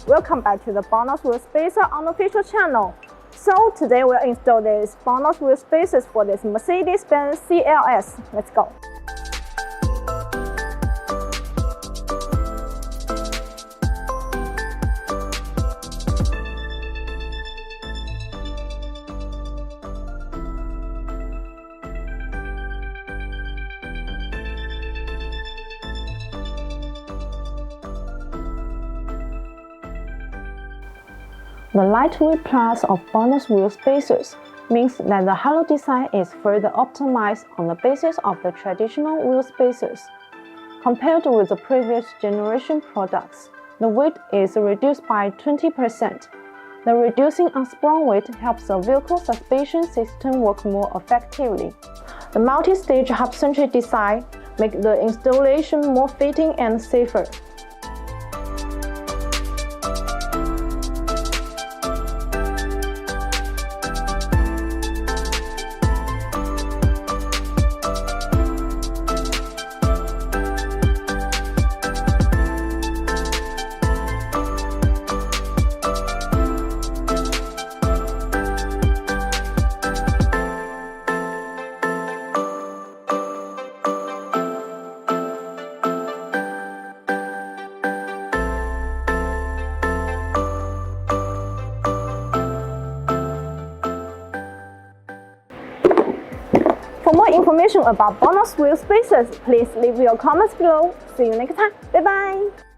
welcome back to the BONOSS wheel spacer unofficial channel. So today we'll install this BONOSS wheel spacers for this Mercedes-Benz CLS. Let's go. The lightweight plus of BONOSS wheel spacers means that the hollow design is further optimized on the basis of the traditional wheel spacers. Compared with the previous generation products, the weight is reduced by 20%. The reducing unsprung weight helps the vehicle suspension system work more effectively. The multi-stage hub-centric design makes the installation more fitting and safer. For more information about BONOSS wheel spacers, please leave your comments below. See you next time. Bye bye.